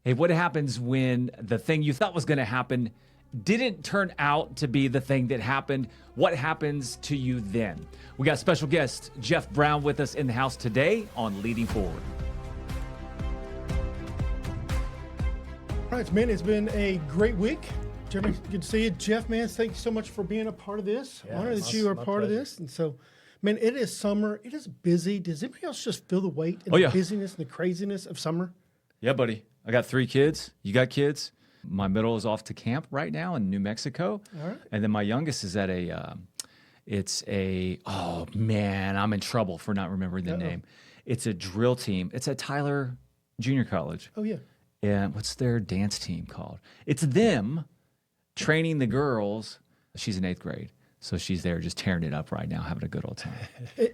Hey, what happens when the thing you thought was going to happen didn't turn out to be the thing that happened? What happens to you then? We got special guest Jeff Brown with us in the house today on Leading Forward. All right, man, it's been a great week. Jeremy, good to see you. Jeff, man, thank you so much for being a part of this. Yeah, Honor that you are part of this. And so, man, it is summer. It is busy. Does anybody else just feel the weight and the busyness and the craziness of summer? Yeah, buddy. I got 3 kids. You got kids? My middle is off to camp right now in New Mexico. All right. And then my youngest is at oh man, I'm in trouble for not remembering the name. It's a drill team. It's at Tyler Junior College. Oh, yeah. And what's their dance team called? It's them training the girls. She's in 8th grade. So she's there just tearing it up right now, having a good old time.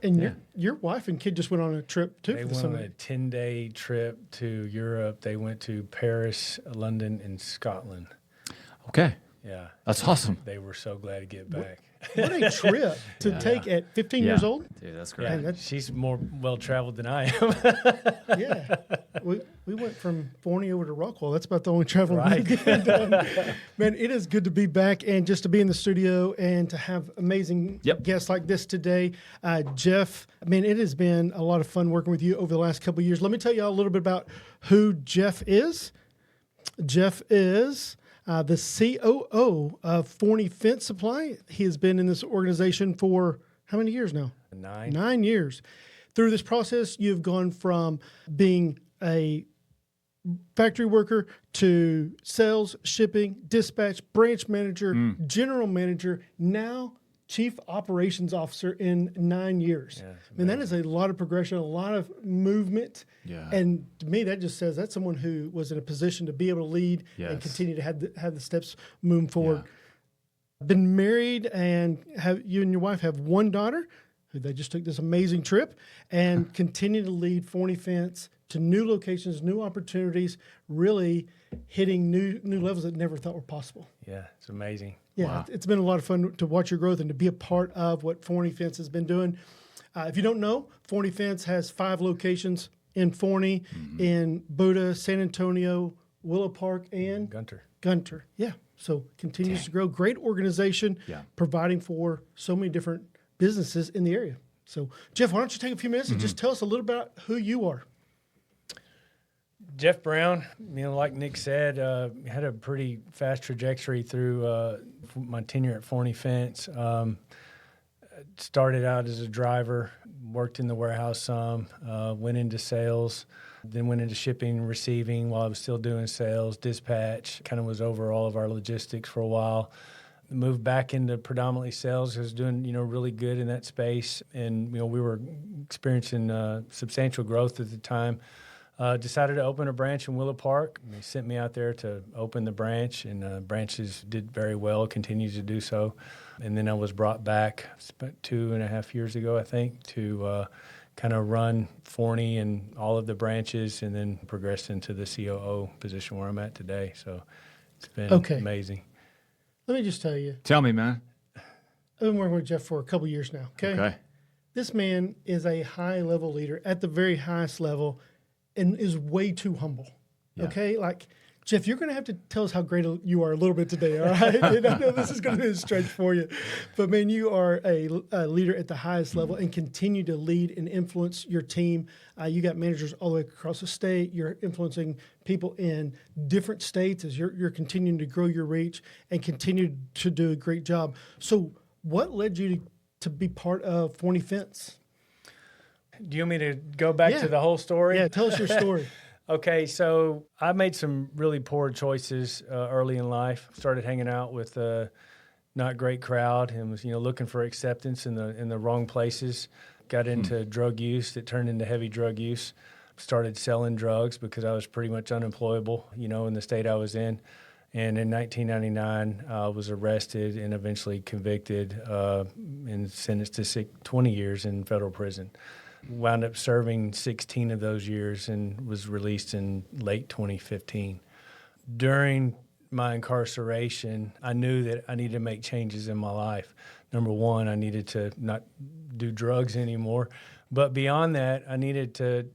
And your wife and kid just went on a trip, too. They went on a 10-day trip to Europe. They went to Paris, London, and Scotland. Okay. Yeah. That's awesome. They were so glad to get back. What a trip to take at 15 years old. Dude, that's great. Yeah, she's more well-traveled than I am. Yeah. We went from Forney over to Rockwell. That's about the only travel Right. we've done. Man, it is good to be back and just to be in the studio and to have amazing guests like this today. Jeff, I mean, it has been a lot of fun working with you over the last couple of years. Let me tell you all a little bit about who Jeff is. Jeff is the COO of Forney Fence Supply. He has been in this organization for how many years now? 9. 9 years. Through this process, you've gone from being a factory worker to sales, shipping, dispatch, branch manager, general manager, now chief operations officer in 9 years. Yeah, I mean, that is a lot of progression, a lot of movement. Yeah. And to me, that just says that's someone who was in a position to be able to lead and continue to have the steps moving forward. Yeah. Been married and you and your wife have 1 daughter who they just took this amazing trip and continue to lead Forney Fence to new locations, new opportunities, really hitting new levels that never thought were possible. Yeah, it's amazing. Yeah, Wow. It's been a lot of fun to watch your growth and to be a part of what Forney Fence has been doing. If you don't know, Forney Fence has 5 locations in Forney, in Buda, San Antonio, Willow Park, and Gunter. Yeah, so continues to grow. Great organization, providing for so many different businesses in the area. So, Jeff, why don't you take a few minutes and just tell us a little about who you are? Jeff Brown, like Nick said, had a pretty fast trajectory through my tenure at Forney Fence. Started out as a driver, worked in the warehouse some, went into sales, then went into shipping and receiving while I was still doing sales, dispatch, kind of was over all of our logistics for a while. Moved back into predominantly sales. I was doing, really good in that space. And, we were experiencing substantial growth at the time. Decided to open a branch in Willow Park. They sent me out there to open the branch, and branches did very well, continues to do so. And then I was brought back about 2.5 years ago, I think, to kind of run Forney and all of the branches, and then progressed into the COO position where I'm at today. So it's been amazing. Let me just tell you. Tell me, man. I've been working with Jeff for a couple years now, okay? This man is a high-level leader at the very highest level and is way too humble, okay? Like, Jeff, you're going to have to tell us how great you are a little bit today, all right? And I know this is going to be a stretch for you. But, man, you are a leader at the highest level and continue to lead and influence your team. You got managers all the way across the state. You're influencing people in different states as you're continuing to grow your reach and continue to do a great job. So what led you to be part of Forney Fence? Do you want me to go back to the whole story? Yeah, tell us your story. Okay, so I made some really poor choices early in life. Started hanging out with a not great crowd and was, looking for acceptance in the wrong places. Got into drug use that turned into heavy drug use. Started selling drugs because I was pretty much unemployable, in the state I was in. And in 1999, I was arrested and eventually convicted and sentenced to 20 years in federal prison. Wound up serving 16 of those years and was released in late 2015. During my incarceration, I knew that I needed to make changes in my life. Number one, I needed to not do drugs anymore, But beyond that, I needed to,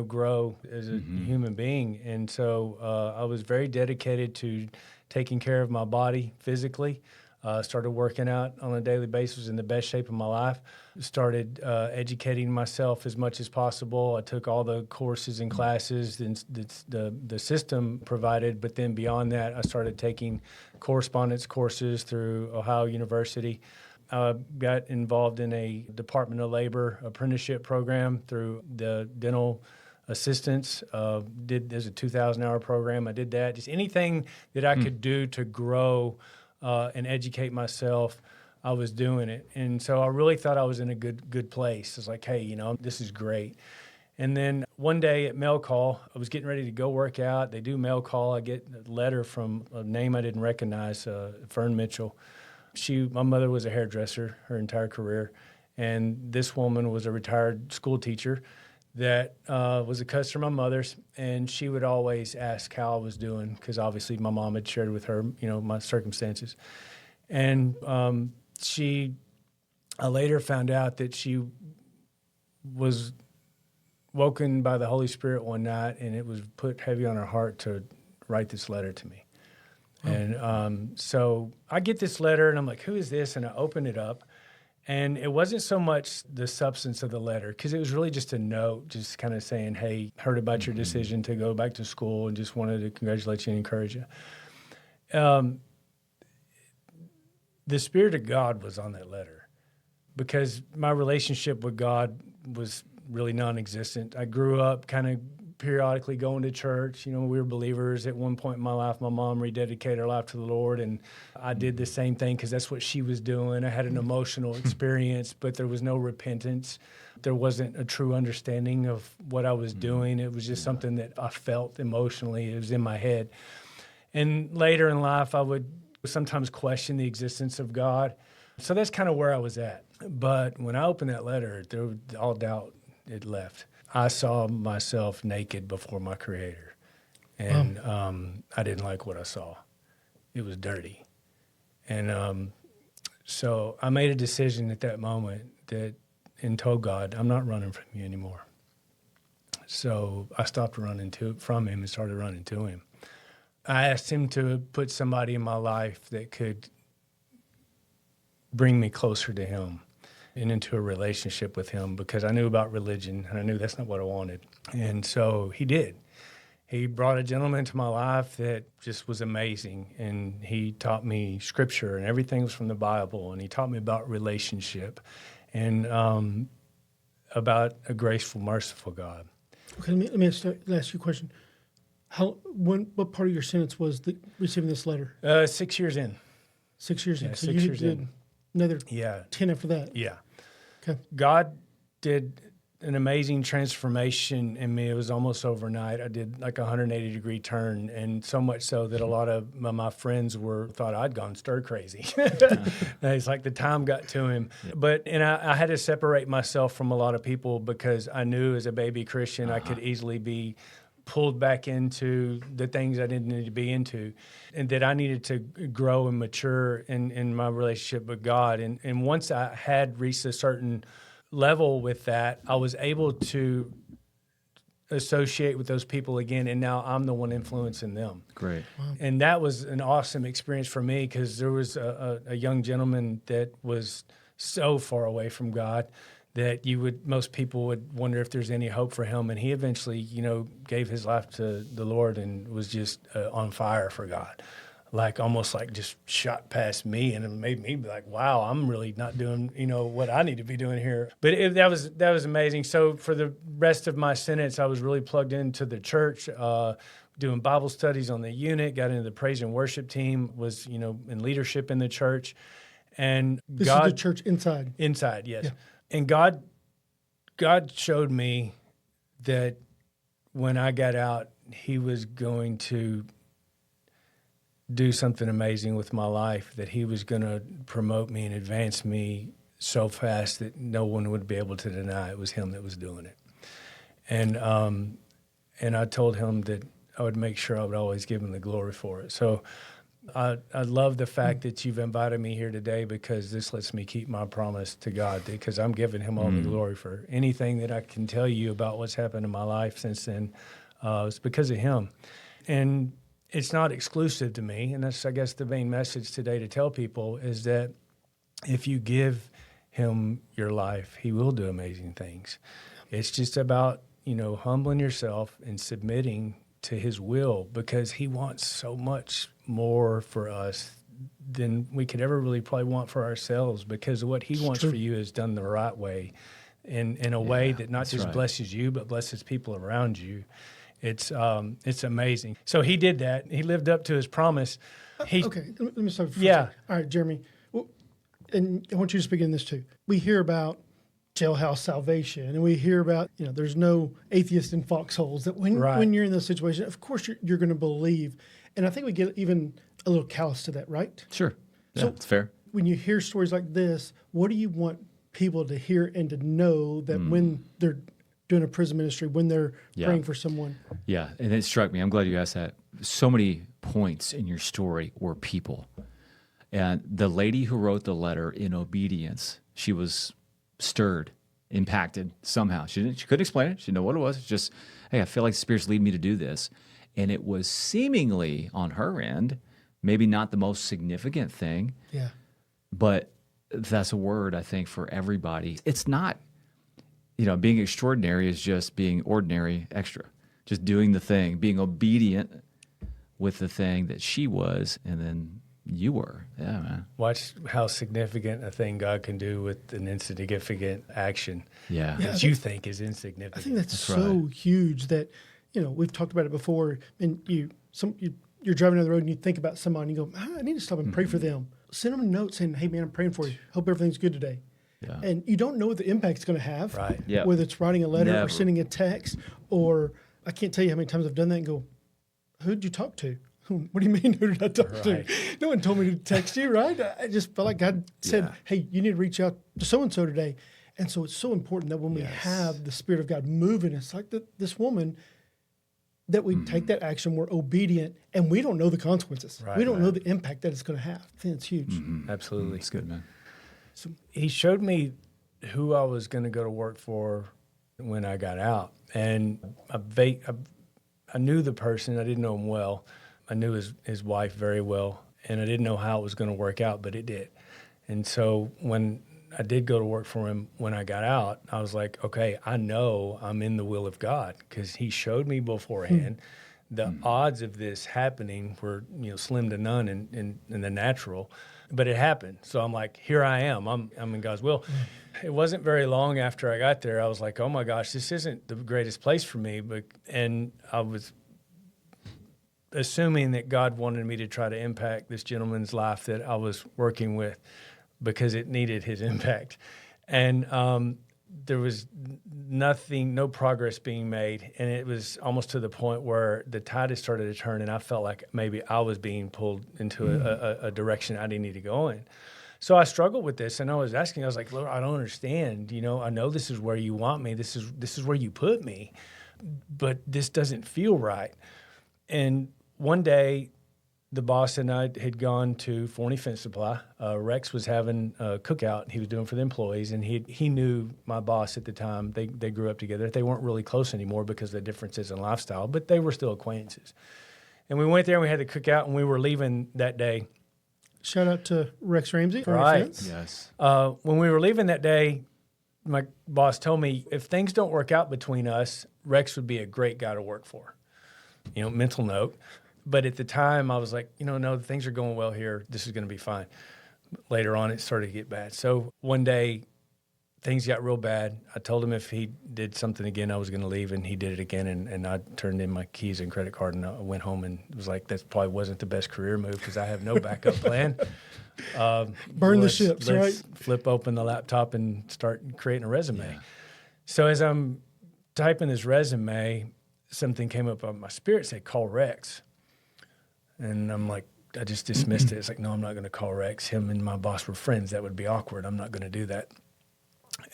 grow as a human being. And so I was very dedicated to taking care of my body physically. Started working out on a daily basis in the best shape of my life. Started educating myself as much as possible. I took all the courses and classes the system provided. But then beyond that, I started taking correspondence courses through Ohio University. I got involved in a Department of Labor apprenticeship program through the dental assistants. There's a 2,000-hour program. I did that. Just anything that I could do to grow and educate myself, I was doing it. And so I really thought I was in a good place. I was like, hey, this is great. And then one day at mail call, I was getting ready to go work out. They do mail call. I get a letter from a name I didn't recognize, Fern Mitchell. My mother was a hairdresser her entire career, and this woman was a retired school teacher that was a customer of my mother's, and she would always ask how I was doing because obviously my mom had shared with her, my circumstances. And I later found out that she was woken by the Holy Spirit one night, and it was put heavy on her heart to write this letter to me. And so I get this letter, and I'm like, who is this? And I open it up, and it wasn't so much the substance of the letter, because it was really just a note, just kind of saying, hey, heard about your decision to go back to school and just wanted to congratulate you and encourage you. The Spirit of God was on that letter, because my relationship with God was really non-existent. I grew up kind of periodically going to church. We were believers. At one point in my life, my mom rededicated her life to the Lord, and I did the same thing because that's what she was doing. I had an emotional experience, but there was no repentance. There wasn't a true understanding of what I was doing. It was just something that I felt emotionally. It was in my head. And later in life, I would sometimes question the existence of God. So that's kind of where I was at. But when I opened that letter, all doubt had left. I saw myself naked before my Creator, and I didn't like what I saw. It was dirty. And so I made a decision at that moment and told God, I'm not running from you anymore. So I stopped running from him and started running to him. I asked him to put somebody in my life that could bring me closer to him and into a relationship with him, because I knew about religion and I knew that's not what I wanted. And so he did. He brought a gentleman into my life that just was amazing, and he taught me scripture, and everything was from the Bible, and he taught me about relationship and about a graceful, merciful God. Okay, let me ask you a question. What part of your sentence was receiving this letter? 6 years in. 6 years in. Yeah, So 6 you years did in. another Yeah. 10 after that. Yeah. Okay. God did an amazing transformation in me. It was almost overnight. I did like a 180-degree turn, and so much so that a lot of my friends thought I'd gone stir crazy. It's like the time got to him. But I had to separate myself from a lot of people, because I knew as a baby Christian I could easily be pulled back into the things I didn't need to be into, and that I needed to grow and mature in my relationship with God. And once I had reached a certain level with that, I was able to associate with those people again, and now I'm the one influencing them. Great. Wow. And that was an awesome experience for me, because there was a young gentleman that was so far away from God that most people would wonder if there's any hope for him. And he eventually, gave his life to the Lord and was just on fire for God, almost just shot past me, and it made me be like, wow, I'm really not doing, what I need to be doing here. But that was amazing. So for the rest of my sentence, I was really plugged into the church, doing Bible studies on the unit, got into the praise and worship team, was, in leadership in the church. And This is the church inside. Inside, yes. Yeah. And God showed me that when I got out, he was going to do something amazing with my life, that he was going to promote me and advance me so fast that no one would be able to deny it was him that was doing it. And I told him that I would make sure I would always give him the glory for it. So I love the fact that you've invited me here today, because this lets me keep my promise to God, because I'm giving him all the glory for anything that I can tell you about what's happened in my life since then. It's because of him. And it's not exclusive to me. And that's, I guess, the main message today to tell people is that if you give him your life, he will do amazing things. It's just about, humbling yourself and submitting to his will, because he wants so much more for us than we could ever really probably want for ourselves, because what he wants for you is done the right way, in a way that not just blesses you, but blesses people around you. It's amazing. So he did that. He lived up to his promise. Okay, let me start. All right, Jeremy, and I want you to speak in this too. We hear about jailhouse salvation, and we hear about, there's no atheist in foxholes, that when you're in those situations, of course you're going to believe. And I think we get even a little callous to that, right? Sure. Yeah, so it's fair. When you hear stories like this, what do you want people to hear and to know that when they're doing a prison ministry, when they're praying for someone? Yeah, and it struck me. I'm glad you asked that. So many points in your story were people. And the lady who wrote the letter in obedience, she was stirred, impacted somehow. She couldn't explain it. She didn't know what it was. It's just, hey, I feel like the Spirit's leading me to do this. And it was seemingly on her end, maybe not the most significant thing. Yeah. But that's a word, I think, for everybody. It's not, being extraordinary is just being ordinary extra, just doing the thing, being obedient with the thing that she was, and then you were. Yeah, man. Watch how significant a thing God can do with an insignificant action that you think is insignificant. I think that's so huge that, we've talked about it before, and you're driving down the road and you think about somebody and you go, I need to stop and pray for them. Send them a note saying, hey, man, I'm praying for you. Hope everything's good today. Yeah. And you don't know what the impact it's going to have, right? Yeah. Whether it's writing a letter or sending a text, or I can't tell you how many times I've done that and go, who did you talk to? What do you mean, who did I talk to? No one told me to text you, right? I just felt like God said, hey, you need to reach out to so-and-so today. And so it's so important that when we have the Spirit of God moving, it's like this woman, that we take that action, we're obedient, and we don't know the consequences. We don't know the impact that it's going to have. I think it's huge. Absolutely. It's good, man. So he showed me who I was going to go to work for when I got out. And I knew the person. I didn't know him well. I knew his wife very well, and I didn't know how it was going to work out, but it did. And so when I did go to work for him when I got out, I was like, okay, I know I'm in the will of God, because he showed me beforehand. The odds of this happening were, slim to none in the natural, but it happened. So I'm like, here I am. I'm in God's will. It wasn't very long after I got there, I was like, oh my gosh, this isn't the greatest place for me. And I was assuming that God wanted me to try to impact this gentleman's life that I was working with, because it needed his impact. And there was no progress being made. And it was almost to the point where the tide had started to turn, and I felt like maybe I was being pulled into a direction I didn't need to go in. So I struggled with this, and I was asking, I was like, Lord, I don't understand. I know this is where you want me. This is where you put me, but this doesn't feel right. And one day, the boss and I had gone to Forney Fence Supply. Rex was having a cookout he was doing for the employees, and he knew my boss at the time. They grew up together. They weren't really close anymore because of the differences in lifestyle, but they were still acquaintances. And we went there, and we had the cookout, and we were leaving that day. Shout out to Rex Ramsey. Right. Yes. When we were leaving that day, my boss told me, if things don't work out between us, Rex would be a great guy to work for. Mental note. But at the time, I was like, no, things are going well here. This is going to be fine. Later on, it started to get bad. So one day, things got real bad. I told him if he did something again, I was going to leave, and he did it again. And I turned in my keys and credit card, and I went home, and it was like, that probably wasn't the best career move, because I have no backup plan. Burn the ships, let's right? Flip open the laptop and start creating a resume. Yeah. So as I'm typing this resume, something came up on my spirit, said, call Rex. And I'm like, I just dismissed it. It's like, no, I'm not going to call Rex. Him and my boss were friends. That would be awkward. I'm not going to do that.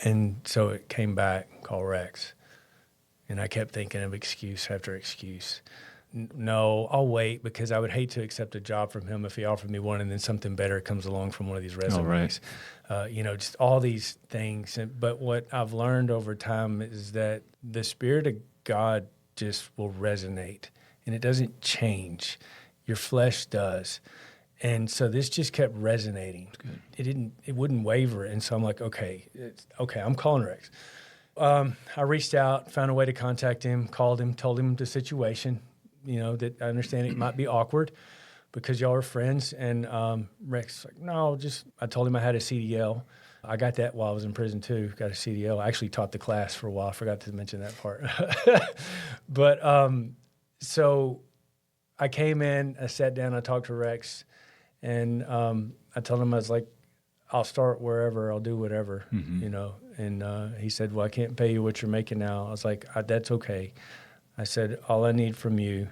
And so it came back, call Rex. And I kept thinking of excuse after excuse. no, I'll wait, because I would hate to accept a job from him if he offered me one and then something better comes along from one of these resumes. Just all these things. But what I've learned over time is that the Spirit of God just will resonate, and it doesn't change. Your flesh does. And so this just kept resonating. It wouldn't waver. And so I'm like, okay, I'm calling Rex. I reached out, found a way to contact him, called him, told him the situation, that I understand it might be awkward because y'all are friends. And Rex was like, no, I told him I had a CDL. I got that while I was in prison too, got a CDL. I actually taught the class for a while. I forgot to mention that part. But so I came in, I sat down, I talked to Rex, and I told him, I was like, I'll start wherever, I'll do whatever, And he said, well, I can't pay you what you're making now. I was like, that's okay. I said, all I need from you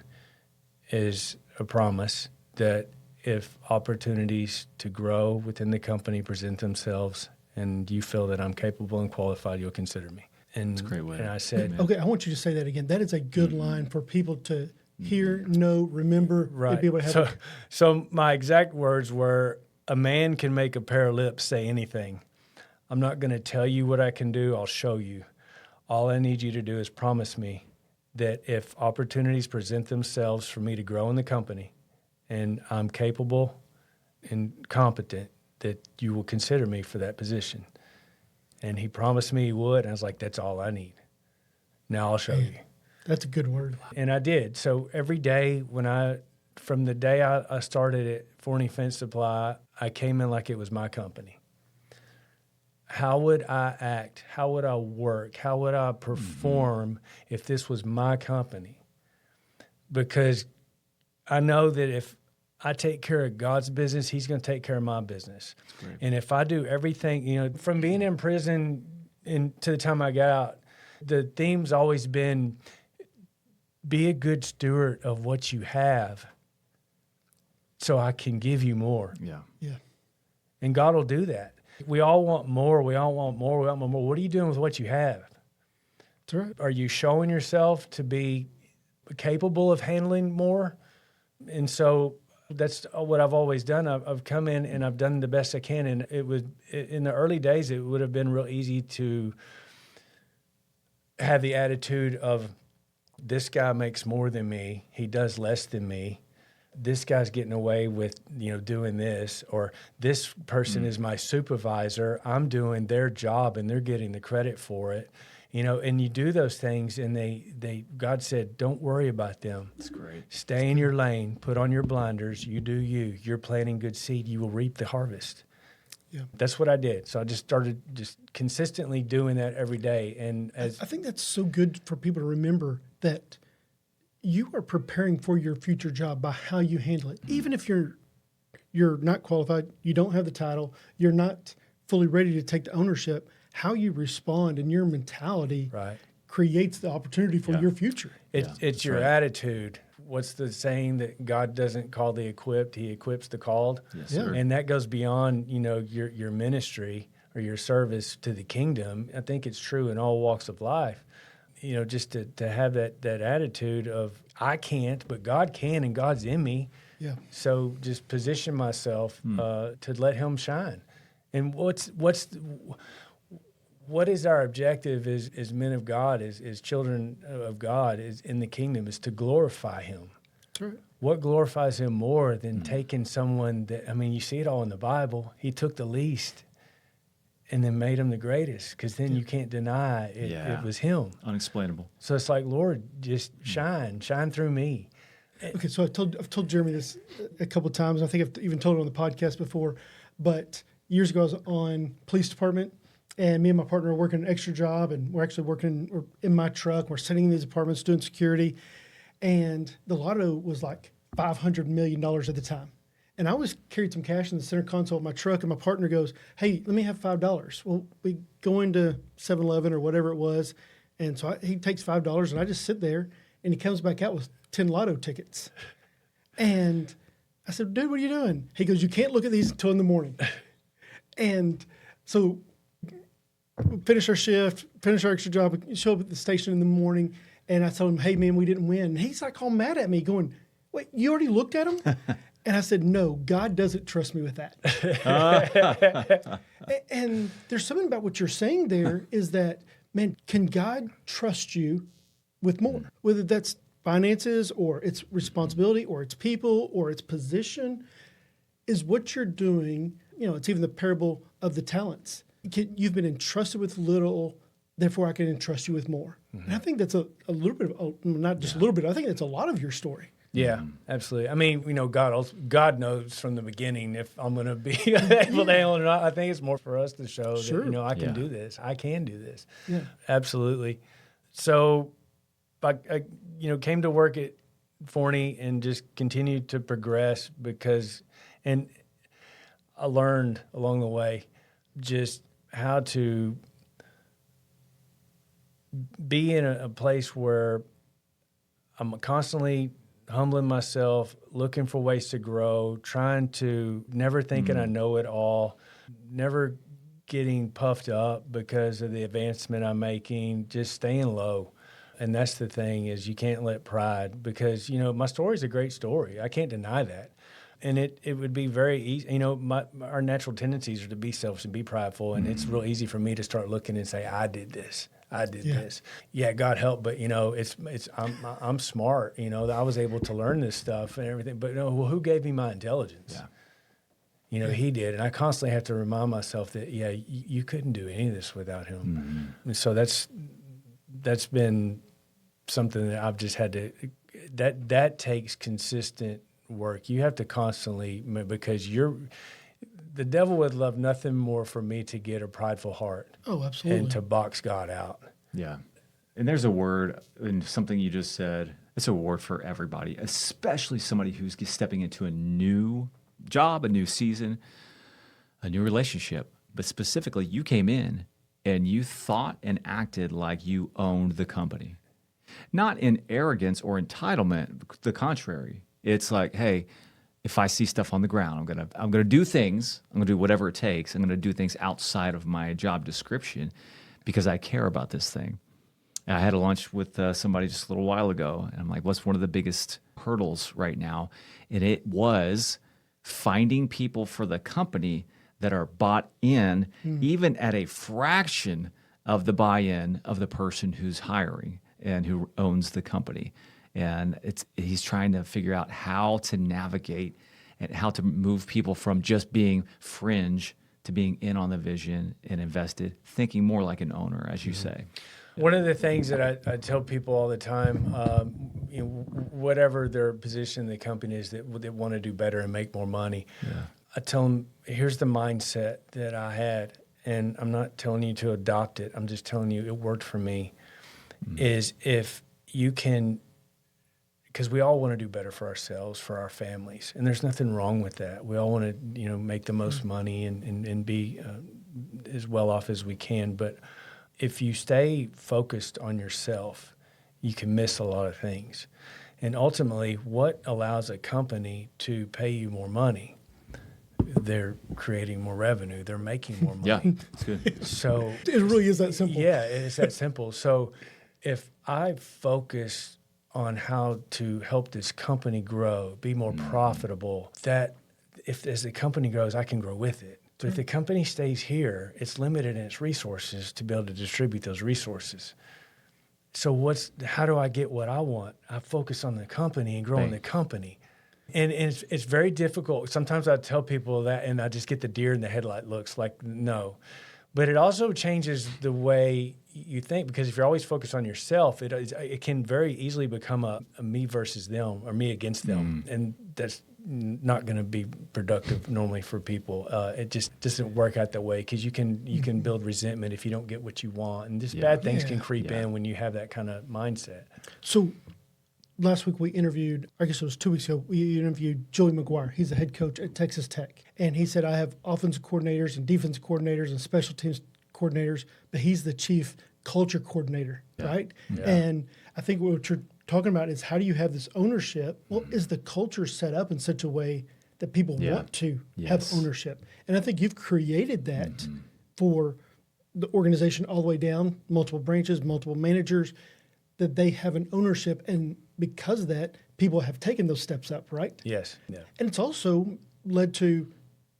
is a promise that if opportunities to grow within the company present themselves and you feel that I'm capable and qualified, you'll consider me. And, that's a great way. And I said, okay, I want you to say that again. That is a good line for people to hear, know, remember, and be able to have So my exact words were, a man can make a pair of lips say anything. I'm not going to tell you what I can do. I'll show you. All I need you to do is promise me that if opportunities present themselves for me to grow in the company and I'm capable and competent, that you will consider me for that position. And he promised me he would. And I was like, that's all I need. Now I'll show you. That's a good word. And I did. So every day from the day I started at Forney Fence Supply, I came in like it was my company. How would I act? How would I work? How would I perform if this was my company? Because I know that if I take care of God's business, he's going to take care of my business. And if I do everything, from being in prison to the time I got out, the theme's always been, be a good steward of what you have so I can give you more. Yeah. And God will do that. We all want more. We all want more. We want more. What are you doing with what you have? That's right. Are you showing yourself to be capable of handling more? And so that's what I've always done. I've come in and I've done the best I can. And in the early days, it would have been real easy to have the attitude of, this guy makes more than me. He does less than me. This guy's getting away with, doing this, or this person is my supervisor. I'm doing their job and they're getting the credit for it. And you do those things, and God said, don't worry about them. That's great. Stay in your lane, put on your blinders. You do you. You're planting good seed. You will reap the harvest. Yeah. That's what I did. So I just started consistently doing that every day. And I think that's so good for people to remember that you are preparing for your future job by how you handle it. Even if you're not qualified, you don't have the title, you're not fully ready to take the ownership, how you respond and your mentality creates the opportunity for your future. It's your attitude. What's the saying that God doesn't call the equipped, he equips the called? Yes, sir. And that goes beyond, your ministry or your service to the kingdom. I think it's true in all walks of life. Just to have that attitude of, I can't, but God can, and God's in me. Yeah. So just position myself to let him shine. And what is our objective as men of God, as children of God, is in the kingdom, is to glorify him. That's right. What glorifies him more than taking someone that, you see it all in the Bible. He took the least and then made him the greatest, because then you can't deny it was him. Unexplainable. So it's like, Lord, just shine through me. Okay, so I've told Jeremy this a couple of times. I think I've even told it on the podcast before. But years ago, I was on police department, and me and my partner were working an extra job, and we're actually we're in my truck. We're sitting in these apartments doing security, and the lotto was like $500 million at the time. And I always carried some cash in the center console of my truck, and my partner goes, hey, let me have $5. Well, we go into 7-Eleven or whatever it was, and so he takes $5, and I just sit there, and he comes back out with 10 lotto tickets. And I said, dude, what are you doing? He goes, you can't look at these until in the morning. And so we finish our shift, finish our extra job, show up at the station in the morning, And I told him, hey, man, we didn't win. And he's like all mad at me going, wait, you already looked at him? And I said, no, God doesn't trust me with that. And there's something about what you're saying there is that, man, can God trust you with more? Whether that's finances or it's responsibility or it's people or it's position, is what you're doing. You know, it's even the parable of the talents. You've been entrusted with little, therefore I can entrust you with more. And I think that's a little bit of, not just a little bit, I think that's a lot of your story. Yeah, absolutely. I mean, you know, God knows from the beginning if I'm going to be able to handle it or not. I think it's more for us to show that, you know, I can do this. I can do this. Yeah, absolutely. So, I you know, came to work at Forney and just continued to progress and I learned along the way just how to be in a place where I'm constantly humbling myself, looking for ways to grow, never thinking I know it all, never getting puffed up because of the advancement I'm making, just staying low. And that's the thing, is you can't let pride, because, you know, my story is a great story. I can't deny that. And it would be very easy, you know, our natural tendencies are to be selfish and be prideful. And it's real easy for me to start looking and say, I did this. Yeah, God help, but you know, I'm smart. You know, I was able to learn this stuff and everything. But you know, well, who gave me my intelligence? Yeah. You know, He did, and I constantly have to remind myself that you couldn't do any of this without Him. And so that's been something that I've just had to. That takes consistent work. You have to constantly, because the devil would love nothing more for me to get a prideful heart. Oh, absolutely. And to box God out. Yeah. And there's a word, and something you just said, it's a word for everybody, especially somebody who's stepping into a new job, a new season, a new relationship. But specifically, you came in and you thought and acted like you owned the company. Not in arrogance or entitlement, the contrary. It's like, hey, if I see stuff on the ground, I'm gonna do things. I'm gonna do whatever it takes. I'm gonna do things outside of my job description because I care about this thing. And I had a lunch with somebody just a little while ago, and I'm like, what's one of the biggest hurdles right now? And it was finding people for the company that are bought in, even at a fraction of the buy-in of the person who's hiring and who owns the company. And he's trying to figure out how to navigate and how to move people from just being fringe to being in on the vision and invested, thinking more like an owner, as you say. One of the things that I tell people all the time, you know, whatever their position in the company is, that they want to do better and make more money, I tell them, here's the mindset that I had, and I'm not telling you to adopt it. I'm just telling you it worked for me, is if you can, because we all want to do better for ourselves, for our families, and there's nothing wrong with that. We all want to, you know, make the most money and be as well off as we can. But if you stay focused on yourself, you can miss a lot of things. And ultimately, what allows a company to pay you more money? They're creating more revenue. They're making more money. Yeah, that's good. So it really is that simple. Yeah, it's that simple. So if I focus on how to help this company grow, be more profitable, that as the company grows, I can grow with it. So if the company stays here, it's limited in its resources to be able to distribute those resources. So how do I get what I want? I focus on the company and growing the company. And it's very difficult. Sometimes I tell people that, and I just get the deer in the headlight looks, like, no. But it also changes the way you think, because if you're always focused on yourself, it can very easily become a me versus them or me against them. And that's not going to be productive normally for people. It just doesn't work out that way, because you can build resentment if you don't get what you want. And just bad things can creep in when you have that kind of mindset. So last week we interviewed, I guess it was 2 weeks ago, we interviewed Joey McGuire. He's the head coach at Texas Tech. And he said, I have offensive coordinators and defensive coordinators and special teams coordinators, but he's the chief culture coordinator, right? Yeah. And I think what you're talking about is, how do you have this ownership? Well, is the culture set up in such a way that people want to have ownership? And I think you've created that for the organization all the way down, multiple branches, multiple managers. that they have an ownership, and because of that, people have taken those steps up, right? Yes. Yeah. And it's also led to,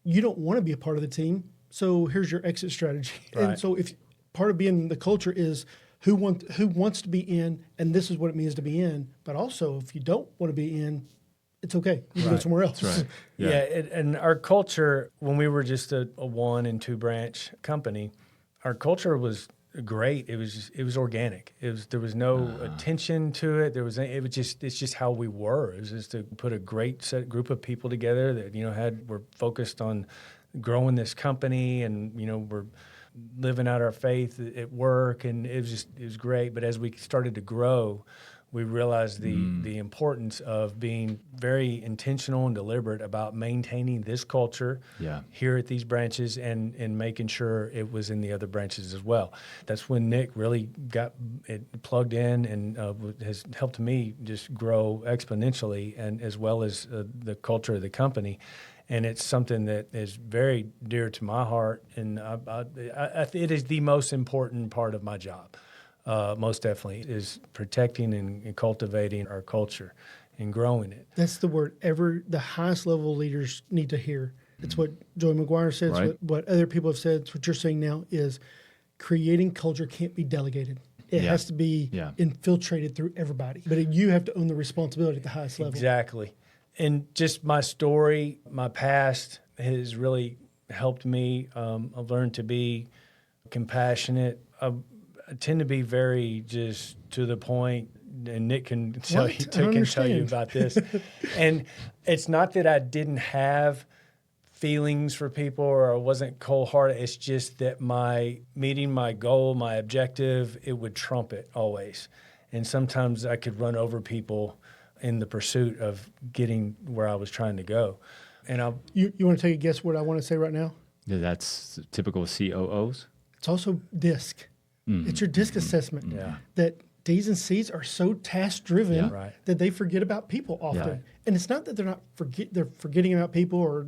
you don't want to be a part of the team, so here's your exit strategy. Right. And so if part of being the culture is who wants to be in, and this is what it means to be in, but also if you don't want to be in, it's okay. You can go somewhere else. That's right. Yeah, and our culture, when we were just a 1 and 2 branch company, our culture was great. It was organic. There was no attention to it. It's just how we were. It was just to put a great group of people together that were focused on growing this company, and we're living out our faith at work, and it was great. But as we started to grow, we realized the importance of being very intentional and deliberate about maintaining this culture here at these branches and making sure it was in the other branches as well. That's when Nick really got it plugged in and has helped me just grow exponentially, and as well as the culture of the company. And it's something that is very dear to my heart, and it is the most important part of my job. Most definitely is protecting and cultivating our culture and growing it. That's the word the highest level leaders need to hear. It's what Joey McGuire says, Right. what other people have said. It's what you're saying now is creating culture can't be delegated. It has to be infiltrated through everybody. But you have to own the responsibility at the highest level. Exactly. And just my story, my past has really helped me. I've learned to be compassionate. I tend to be very just to the point, and Nick can tell you about this. And it's not that I didn't have feelings for people or I wasn't cold-hearted. It's just that meeting my goal, my objective, it would trump it always. And sometimes I could run over people in the pursuit of getting where I was trying to go. And you want to take a guess what I want to say right now? Yeah, that's typical COOs. It's also DISC. It's your DISC assessment. Yeah. That D's and C's are so task-driven that they forget about people often. Yeah. And it's not that they're forgetting about people, or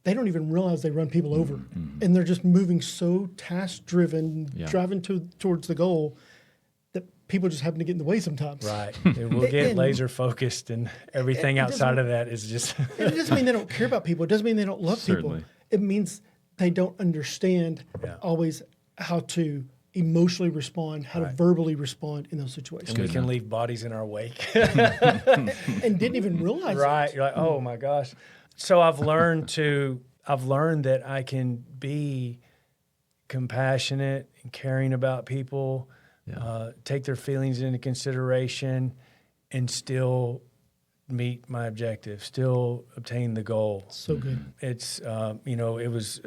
they don't even realize they run people over. And they're just moving so task-driven, driving towards the goal, that people just happen to get in the way sometimes. Right. We'll get laser focused, and everything outside of that is just. And it doesn't mean they don't care about people. It doesn't mean they don't love people. It means they don't understand always how to emotionally respond, how to verbally respond in those situations. And we can leave bodies in our wake. And didn't even realize it. You're like, oh my gosh. So I've learned that I can be compassionate and caring about people, take their feelings into consideration, and still meet my objective, still obtain the goal. So good. It's, it was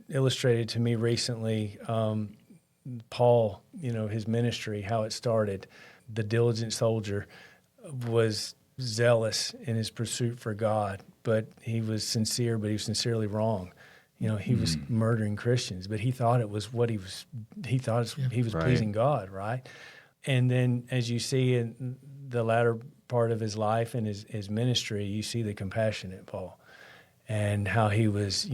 illustrated to me recently, Paul, his ministry, how it started. The diligent soldier was zealous in his pursuit for God, but he was sincere, but he was sincerely wrong. He was murdering Christians, but he thought it was what he was pleasing God, right? And then as you see in the latter part of his life and his ministry, you see the compassionate Paul and how he was,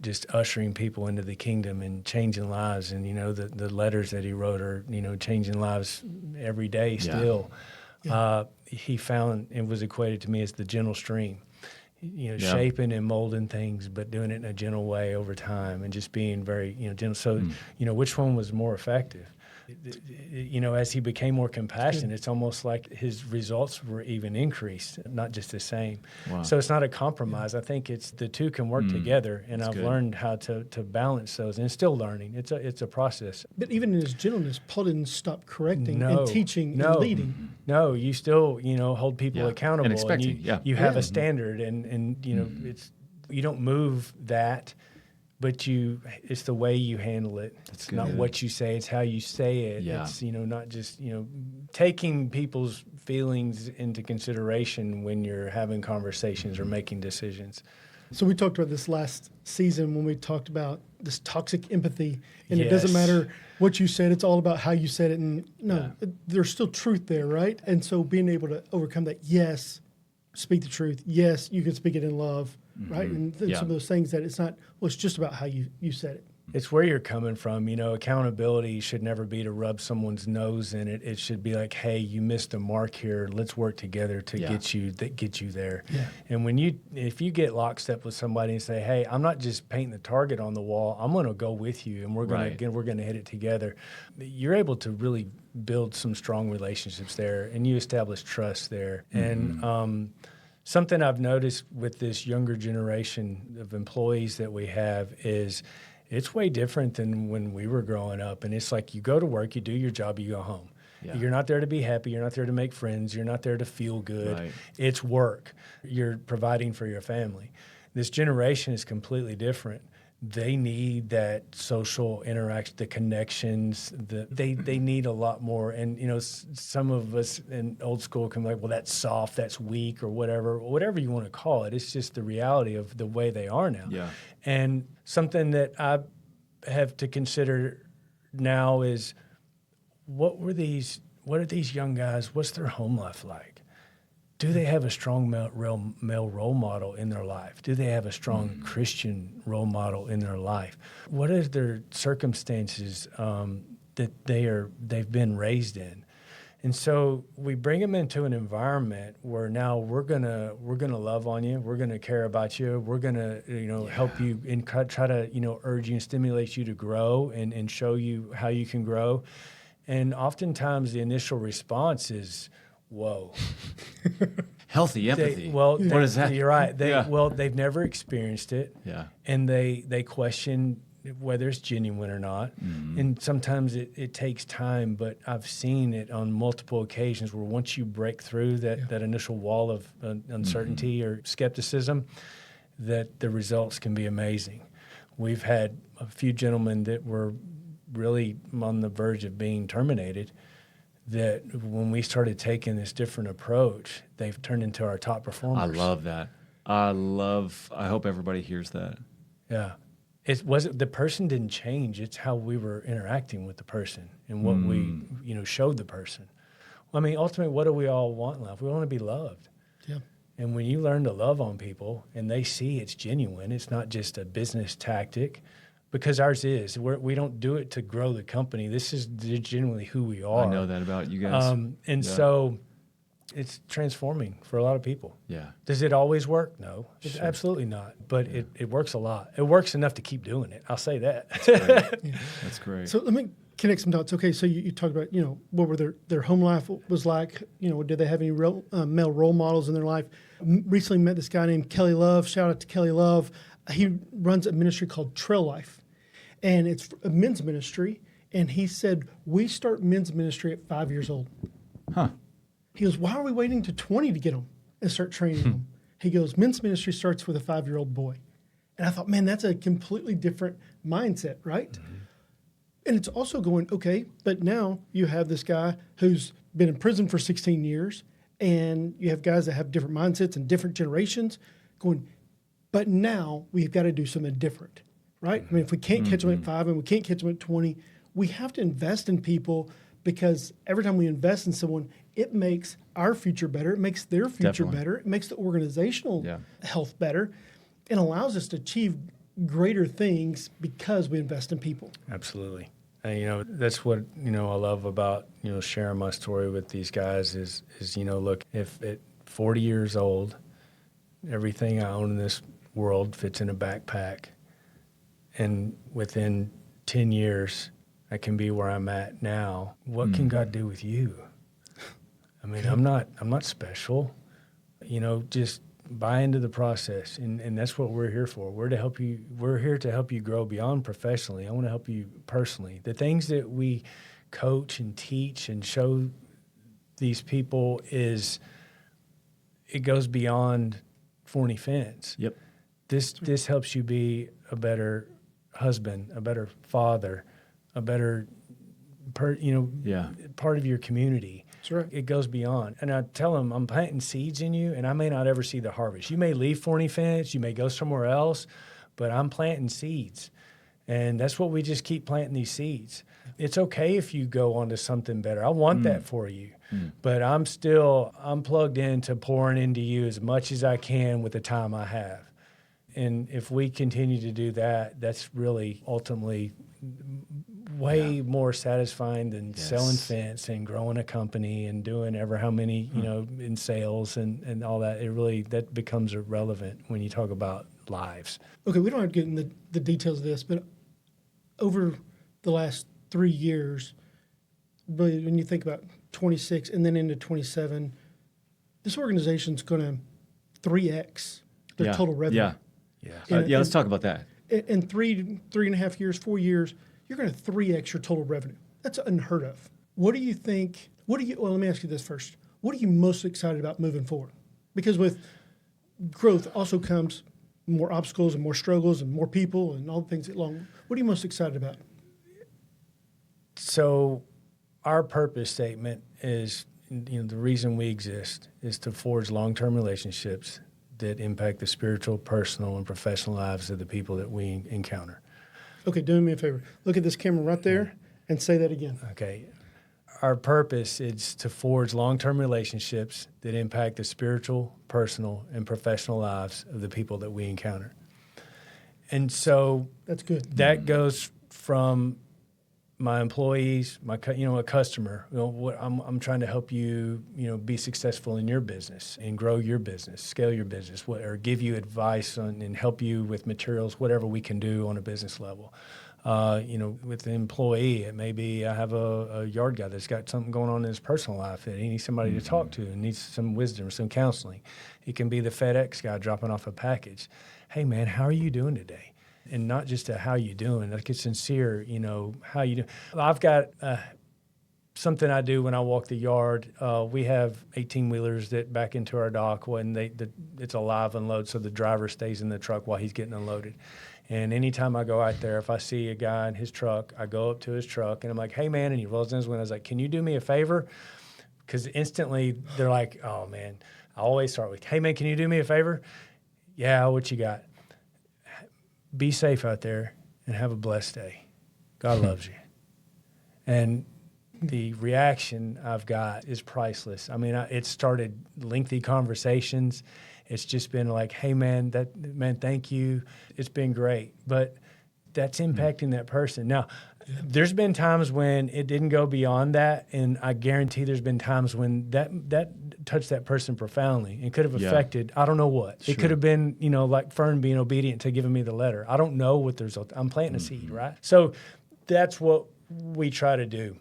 just ushering people into the kingdom and changing lives. And, the letters that he wrote are, changing lives every day still. Yeah. He found and was equated to me as the gentle stream, shaping and molding things, but doing it in a gentle way over time and just being very, gentle. So, which one was more effective? As he became more compassionate, it's almost like his results were even increased, not just the same. Wow. So it's not a compromise. I think it's the two can work together, and I've learned how to balance those, and still learning. It's a process. But even in his gentleness, Paul didn't stop correcting and teaching and leading. No, you still hold people accountable, and expecting. You have a standard, and it's you don't move that. But it's the way you handle it. It's not what you say; it's how you say it. Yeah. It's not just taking people's feelings into consideration when you're having conversations or making decisions. So we talked about this last season when we talked about this toxic empathy, and it doesn't matter what you said; it's all about how you said it. And there's still truth there, right? And so being able to overcome that, yes, speak the truth. Yes, you can speak it in love. Right, and some of those things that it's not. Well, it's just about how you said it. It's where you're coming from. Accountability should never be to rub someone's nose in it. It should be like, hey, you missed the mark here. Let's work together to get you there. Yeah. And if you get lockstep with somebody and say, hey, I'm not just painting the target on the wall, I'm going to go with you, and we're going to hit it together. You're able to really build some strong relationships there, and you establish trust there. Mm-hmm. And something I've noticed with this younger generation of employees that we have is it's way different than when we were growing up. And it's like you go to work, you do your job, you go home. Yeah. You're not there to be happy. You're not there to make friends. You're not there to feel good. Right. It's work. You're providing for your family. This generation is completely different. They need that social interaction, the connections. They need a lot more. And, some of us in old school can be like, well, that's soft, that's weak, or whatever you want to call it. It's just the reality of the way they are now. Yeah. And something that I have to consider now is what are these young guys, what's their home life like? Do they have a strong male role model in their life? Do they have a strong Christian role model in their life? What are their circumstances that they've been raised in? And so we bring them into an environment where now we're gonna love on you, we're gonna care about you, we're gonna help you and try to urge you and stimulate you to grow and show you how you can grow. And oftentimes the initial response is, whoa. Healthy empathy. What is that? You're right. They've never experienced it. Yeah. And they question whether it's genuine or not. Mm-hmm. And sometimes it takes time, but I've seen it on multiple occasions where once you break through that initial wall of uncertainty or skepticism, that the results can be amazing. We've had a few gentlemen that were really on the verge of being terminated, that when we started taking this different approach, they've turned into our top performers. I love that. I hope everybody hears that. Yeah. The person didn't change. It's how we were interacting with the person and what we, showed the person. Well, I mean, ultimately, what do we all want in life? We want to be loved. Yeah. And when you learn to love on people and they see it's genuine, it's not just a business tactic, because ours is. We don't do it to grow the company. This is genuinely who we are. I know that about you guys. So it's transforming for a lot of people. Yeah. Does it always work? No, absolutely not. But it works a lot. It works enough to keep doing it. I'll say that. That's great. That's great. So let me connect some dots. Okay, so you talked about, what were their home life was like. Did they have any male role models in their life? Recently met this guy named Kelly Love. Shout out to Kelly Love. He runs a ministry called Trail Life. And it's a men's ministry. And he said, we start men's ministry at 5 years old. Huh. He goes, why are we waiting to 20 to get them and start training them? He goes, men's ministry starts with a 5-year-old boy. And I thought, man, that's a completely different mindset, right? Mm-hmm. And it's also going, okay, but now you have this guy who's been in prison for 16 years, and you have guys that have different mindsets and different generations going, but now we've got to do something different. Right? I mean, if we can't catch them at 5 and we can't catch them at 20, we have to invest in people, because every time we invest in someone, it makes our future better. It makes their future better. It makes the organizational health better, and allows us to achieve greater things because we invest in people. Absolutely. And, that's what, I love about, sharing my story with these guys is, look, if at 40 years old, everything I own in this world fits in a backpack, and within 10 years, I can be where I'm at now. What can God do with you? I mean, I'm not special. Just buy into the process, and that's what we're here for. We're here to help you grow beyond professionally. I want to help you personally. The things that we coach and teach and show these people it goes beyond Forney fence. Yep. This helps you be a better husband, a better father, a better part of your community. That's right. It goes beyond. And I tell them, I'm planting seeds in you, and I may not ever see the harvest. You may leave Forney Fence, you may go somewhere else, but I'm planting seeds. And that's what we just keep planting, these seeds. It's okay if you go on to something better. I want that for you. But I'm plugged into pouring into you as much as I can with the time I have. And if we continue to do that, that's really ultimately way more satisfying than selling fence and growing a company and doing ever how many, in sales and all that. It really, that becomes irrelevant when you talk about lives. Okay, we don't have to get in the details of this, but over the last 3 years, really, when you think about 26 and then into 27, this organization's going to 3x their total revenue. Let's talk about that. In 3.5 years, 4 years, you're going to 3x your total revenue. That's unheard of. What do you think? Well, let me ask you this first. What are you most excited about moving forward? Because with growth also comes more obstacles and more struggles and more people and all the things along. What are you most excited about? So our purpose statement is, the reason we exist is to forge long-term relationships that impact the spiritual, personal, and professional lives of the people that we encounter. Okay, do me a favor. Look at this camera right there and say that again. Okay. Our purpose is to forge long-term relationships that impact the spiritual, personal, and professional lives of the people that we encounter. And so that's good. That goes from my employees, a customer. I'm trying to help you, be successful in your business and grow your business, scale your business, or give you advice on and help you with materials, whatever we can do on a business level. With the employee, it may be I have a yard guy that's got something going on in his personal life that he needs somebody to talk to and needs some wisdom, some counseling. It can be the FedEx guy dropping off a package. Hey, man, how are you doing today? And not just a how you doing, like it's sincere, how you do. I've got something I do when I walk the yard. We have 18-wheelers that back into our dock when it's a live unload, so the driver stays in the truck while he's getting unloaded. And anytime I go out there, if I see a guy in his truck, I go up to his truck and I'm like, hey, man, and he rolls down his window. I was like, can you do me a favor? Because instantly they're like, oh, man. I always start with, hey, man, can you do me a favor? Yeah, what you got? Be safe out there and have a blessed day. God loves you. And the reaction I've got is priceless. I mean, it started lengthy conversations. It's just been like, hey, man, thank you. It's been great. But that's impacting that person. Now, there's been times when it didn't go beyond that, and I guarantee there's been times when that touched that person profoundly and could have affected, I don't know what. Sure. It could have been, like Fern being obedient to giving me the letter. I don't know what the result. I'm planting a seed, right? So that's what we try to do.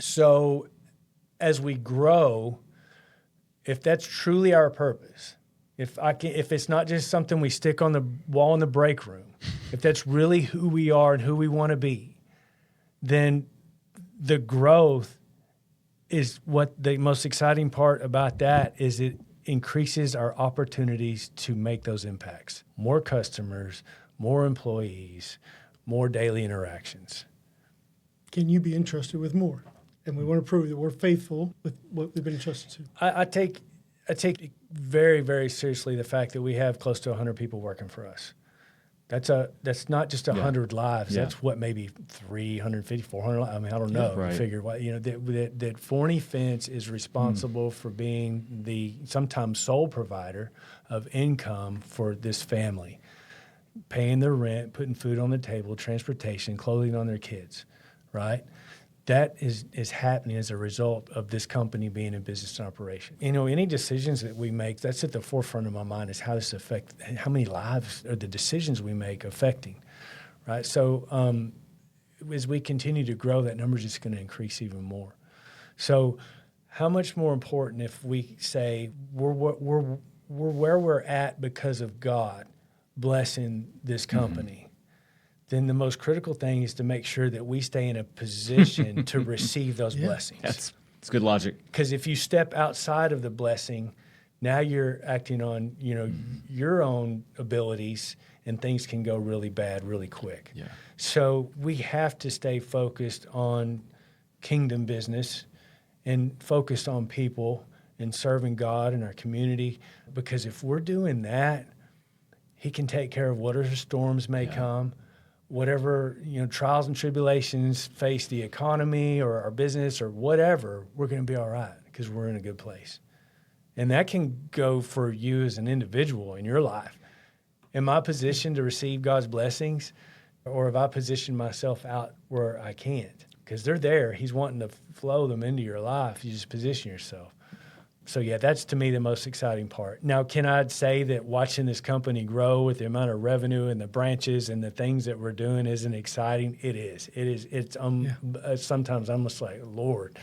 So as we grow, if that's truly our purpose, if it's not just something we stick on the wall in the break room, if that's really who we are and who we want to be, then the growth is what the most exciting part about that is. It increases our opportunities to make those impacts. More customers, more employees, more daily interactions. Can you be entrusted with more? And we want to prove that we're faithful with what we've been entrusted to. I take very, very seriously the fact that we have close to 100 people working for us. That's not just 100 lives. Yeah. That's what, maybe 350, 400. I mean, I don't know. Right. Figure what that Forney Fence is responsible for being the sometimes sole provider of income for this family, paying their rent, putting food on the table, transportation, clothing on their kids, right? That is happening as a result of this company being in business and operation. Any decisions that we make, that's at the forefront of my mind is how this affects, how many lives are the decisions we make affecting, right? So as we continue to grow, that number is just going to increase even more. So how much more important if we say we're where we're at because of God blessing this company, then the most critical thing is to make sure that we stay in a position to receive those blessings. That's good logic. Because if you step outside of the blessing, now you're acting on your own abilities, and things can go really bad really quick. Yeah. So we have to stay focused on kingdom business and focused on people and serving God and our community. Because if we're doing that, He can take care of whatever storms may come. Whatever trials and tribulations face the economy or our business or whatever, we're going to be all right because we're in a good place. And that can go for you as an individual in your life. Am I positioned to receive God's blessings, or have I positioned myself out where I can't? Because they're there. He's wanting to flow them into your life. You just position yourself. So, yeah, that's to me the most exciting part. Now, can I say that watching this company grow with the amount of revenue and the branches and the things that we're doing isn't exciting? It is. It is. It's sometimes I'm just like, Lord,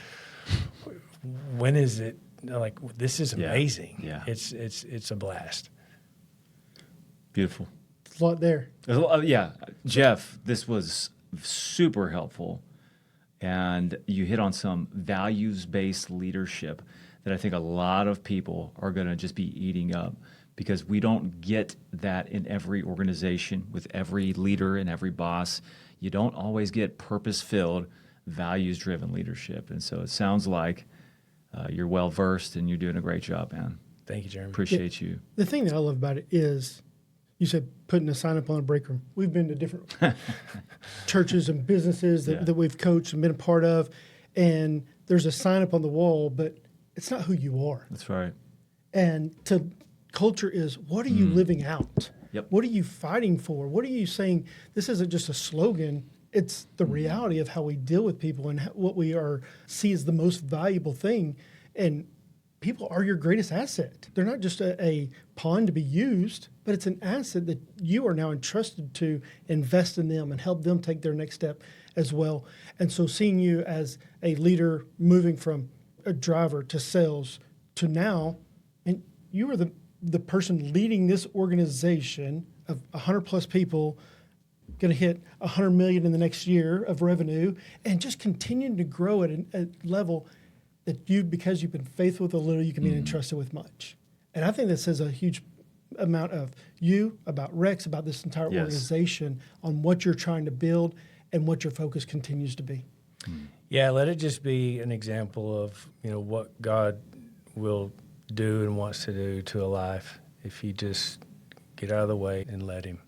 when is it? Like, this is amazing. Yeah. It's a blast. Beautiful. There's a lot there. Yeah. Jeff, this was super helpful. And you hit on some values-based leadership that I think a lot of people are going to just be eating up, because we don't get that in every organization with every leader and every boss. You don't always get purpose-filled, values-driven leadership. And so it sounds like you're well-versed and you're doing a great job, man. Thank you, Jeremy. Appreciate you. The thing that I love about it is, you said putting a sign up on a break room. We've been to different churches and businesses that we've coached and been a part of, and there's a sign up on the wall, but it's not who you are. That's right. And culture is, what are you living out? Yep. What are you fighting for? What are you saying? This isn't just a slogan. It's the reality of how we deal with people and what we see as the most valuable thing. And people are your greatest asset. They're not just a pawn to be used, but it's an asset that you are now entrusted to invest in them and help them take their next step as well. And so seeing you as a leader moving from a driver to sales to now, and you are the person leading this organization of 100 plus people, going to hit 100 million in the next year of revenue, and just continuing to grow at a level that because you've been faithful with a little, you can be entrusted with much. And I think that says a huge amount of you, about Rex, about this entire organization, on what you're trying to build and what your focus continues to be. Yeah, let it just be an example of, what God will do and wants to do to a life if you just get out of the way and let him.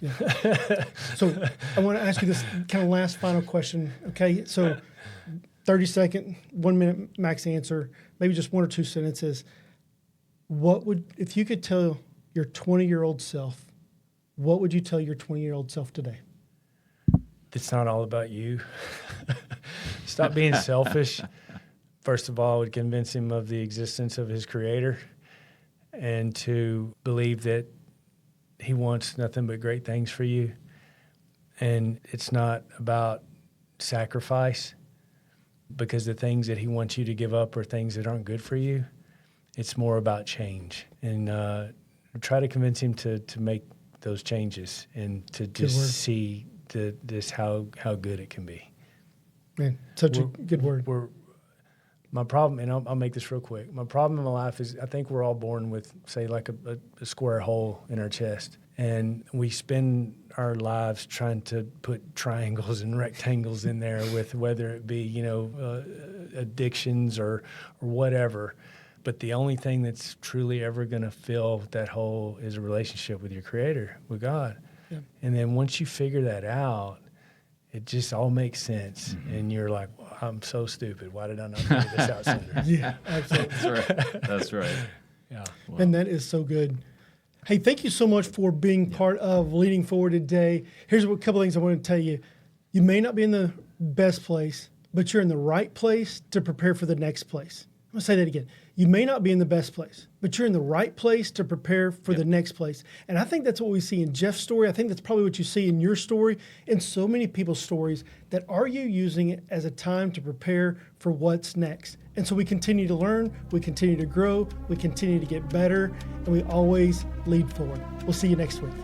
Yeah. So I want to ask you this kind of last final question. Okay. So 30-second, 1 minute max answer, maybe just one or two sentences. If you could tell your 20-year-old self, what would you tell your 20-year-old self today? It's not all about you. Stop being selfish. First of all, I would convince him of the existence of his Creator, and to believe that he wants nothing but great things for you. And it's not about sacrifice, because the things that he wants you to give up are things that aren't good for you. It's more about change. And try to convince him to make those changes and to just see how good it can be. Man, such a good word. My problem, and I'll make this real quick. My problem in my life is I think we're all born with, say, like a square hole in our chest. And we spend our lives trying to put triangles and rectangles in there with whether it be, addictions or whatever. But the only thing that's truly ever going to fill that hole is a relationship with your Creator, with God. Yeah. And then once you figure that out, it just all makes sense. Mm-hmm. And you're like, well, I'm so stupid. Why did I not figure this out sooner? Yeah, absolutely. That's right. That's right. Yeah. Wow. And that is so good. Hey, thank you so much for being part of Leading Forward today. Here's a couple things I want to tell you. You may not be in the best place, but you're in the right place to prepare for the next place. I'm going to say that again. You may not be in the best place, but you're in the right place to prepare for the next place. And I think that's what we see in Jeff's story. I think that's probably what you see in your story and so many people's stories. That are you using it as a time to prepare for what's next? And so we continue to learn, we continue to grow, we continue to get better, and we always lead forward. We'll see you next week.